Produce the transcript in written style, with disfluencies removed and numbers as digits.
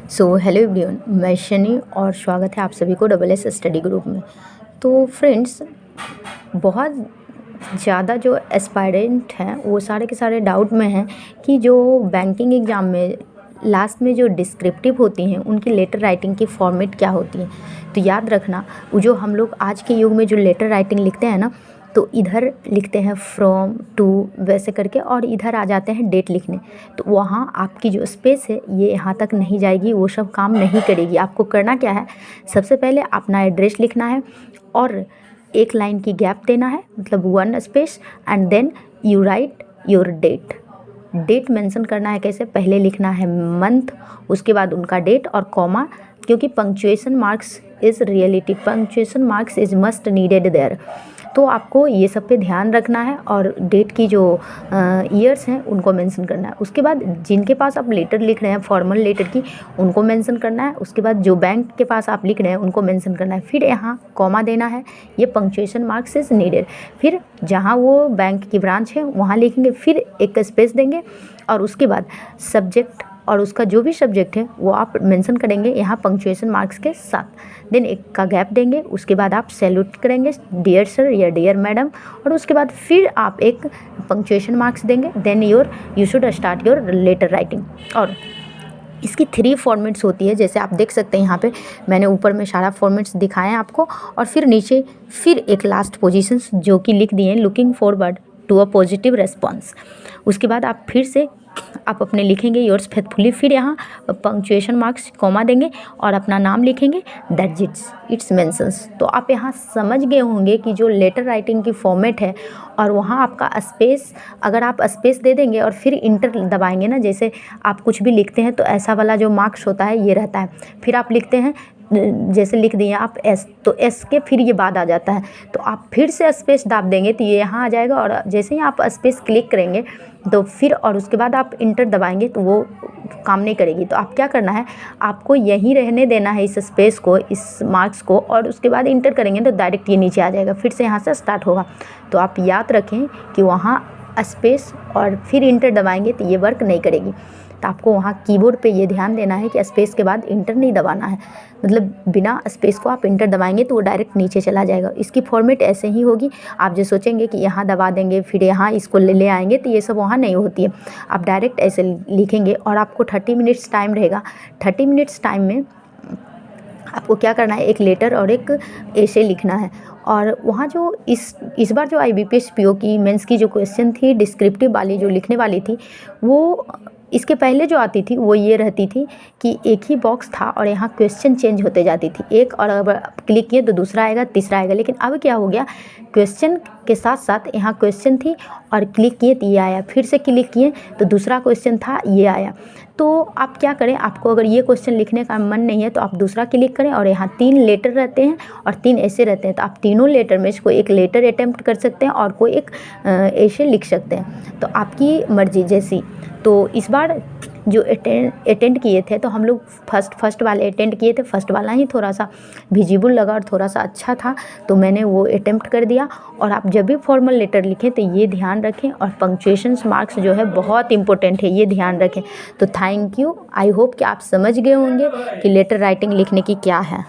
So hello everyone, मैं शनि और स्वागत है आप सभी को डबल एस स्टडी ग्रुप में। तो फ्रेंड्स, बहुत ज़्यादा जो एस्पायरेंट हैं वो सारे के सारे डाउट में हैं कि जो बैंकिंग एग्ज़ाम में लास्ट में जो डिस्क्रिप्टिव होती हैं उनकी लेटर राइटिंग की फॉर्मेट क्या होती है। तो याद रखना, वो जो हम लोग आज के युग में जो लेटर राइटिंग लिखते हैं ना, तो इधर लिखते हैं फ्रॉम टू वैसे करके और इधर आ जाते हैं डेट लिखने। तो वहाँ आपकी जो स्पेस है ये यहाँ तक नहीं जाएगी, वो सब काम नहीं करेगी। आपको करना क्या है, सबसे पहले अपना एड्रेस लिखना है और एक लाइन की गैप देना है, मतलब 1 space, and then you write your date. Date mention करना है कैसे, पहले लिखना है मंथ, उसके बाद उनका डेट और कॉमा, क्योंकि punctuation marks is reality, punctuation marks is must needed there. तो आपको ये सब पे ध्यान रखना है और डेट की जो ईयर्स हैं उनको मेंशन करना है। उसके बाद जिनके पास आप लेटर लिख रहे हैं फॉर्मल लेटर की, उनको मेंशन करना है। उसके बाद जो बैंक के पास आप लिख रहे हैं उनको मेंशन करना है। फिर यहाँ कॉमा देना है, ये पंक्चुएशन मार्क्स इज़ नीडेड। फिर जहाँ वो बैंक की ब्रांच है वहाँ लिखेंगे, फिर एक स्पेस देंगे और उसके बाद सब्जेक्ट और उसका जो भी सब्जेक्ट है वो आप मेंशन करेंगे यहाँ पंक्चुएशन मार्क्स के साथ। देन एक का गैप देंगे, उसके बाद आप सैल्यूट करेंगे डियर सर या डियर मैडम, और उसके बाद फिर आप एक पंक्चुएशन मार्क्स देंगे। Then you should start your letter writing. और इसकी 3 फॉर्मेट्स होती है, जैसे आप देख सकते हैं यहाँ पे मैंने ऊपर में सारा फॉर्मेट्स दिखाए हैं आपको, और फिर नीचे फिर एक लास्ट पोजीशंस जो कि लिख दिए हैं, looking forward to a positive response. उसके बाद आप फिर से आप अपने लिखेंगे योर्स फेथफुली, फिर यहाँ पंक्चुएशन मार्क्स कॉमा देंगे और अपना नाम लिखेंगे, दैट इट्स मेंशंस। तो आप यहाँ समझ गए होंगे कि जो लेटर राइटिंग की फॉर्मेट है, और वहाँ आपका स्पेस, अगर आप स्पेस दे देंगे और फिर इंटर दबाएंगे ना, जैसे आप कुछ भी लिखते हैं तो ऐसा वाला जो मार्क्स होता है ये रहता है। फिर आप लिखते हैं, जैसे लिख दिए आप एस, तो एस के फिर ये बाद आ जाता है, तो आप फिर से स्पेस दाब देंगे तो ये यहाँ आ जाएगा। और जैसे ही आप स्पेस क्लिक करेंगे तो फिर और उसके बाद आप इंटर दबाएंगे तो वो काम नहीं करेगी। तो आप क्या करना है, आपको यहीं रहने देना है इस स्पेस को, इस मार्क्स को, और उसके बाद इंटर करेंगे तो डायरेक्ट ये नीचे आ जाएगा, फिर से यहाँ से स्टार्ट होगा। तो आप याद रखें कि वहाँ स्पेस और फिर इंटर दबाएंगे तो ये वर्क नहीं करेगी। तो आपको वहाँ कीबोर्ड पे ये ध्यान देना है कि स्पेस के बाद इंटर नहीं दबाना है, मतलब बिना स्पेस को आप इंटर दबाएंगे तो वो डायरेक्ट नीचे चला जाएगा। इसकी फॉर्मेट ऐसे ही होगी। आप जो सोचेंगे कि यहाँ दबा देंगे फिर यहाँ इसको ले आएंगे, तो ये सब वहाँ नहीं होती है। आप डायरेक्ट ऐसे लिखेंगे और आपको 30 मिनट्स टाइम रहेगा। 30 मिनट्स टाइम में आपको क्या करना है, एक लेटर और एक ऐसे लिखना है। और वहाँ जो इस बार जो IBPS PO की मेंस की जो क्वेश्चन थी डिस्क्रिप्टिव वाली जो लिखने वाली थी, वो इसके पहले जो आती थी वो ये रहती थी कि एक ही बॉक्स था और यहाँ क्वेश्चन चेंज होते जाती थी, एक, और अगर क्लिक किए तो दूसरा आएगा, तीसरा आएगा। लेकिन अब क्या हो गया, क्वेश्चन के साथ साथ यहाँ क्वेश्चन थी और क्लिक किए तो ये आया, फिर से क्लिक किए तो दूसरा क्वेश्चन था, ये आया। तो आप क्या करें, आपको अगर ये क्वेश्चन लिखने का मन नहीं है तो आप दूसरा क्लिक करें, और यहाँ 3 लेटर रहते हैं और 3 ऐसे रहते हैं, तो आप तीनों लेटर में से कोई एक लेटर अटेम्प्ट कर सकते हैं और कोई एक ऐसे लिख सकते हैं, तो आपकी मर्जी जैसी। तो इस बार जो अटेंड किए थे तो हम लोग फर्स्ट वाले अटेंड किए थे, फर्स्ट वाला ही थोड़ा सा विजिबल लगा और थोड़ा सा अच्छा था, तो मैंने वो अटेम्प्ट कर दिया। और आप जब भी फॉर्मल लेटर लिखें तो ये ध्यान रखें, और पंक्चुएशन मार्क्स जो है बहुत इंपॉर्टेंट है, ये ध्यान रखें। तो थैंक यू, आई होप कि आप समझ गए होंगे कि लेटर राइटिंग लिखने की क्या है।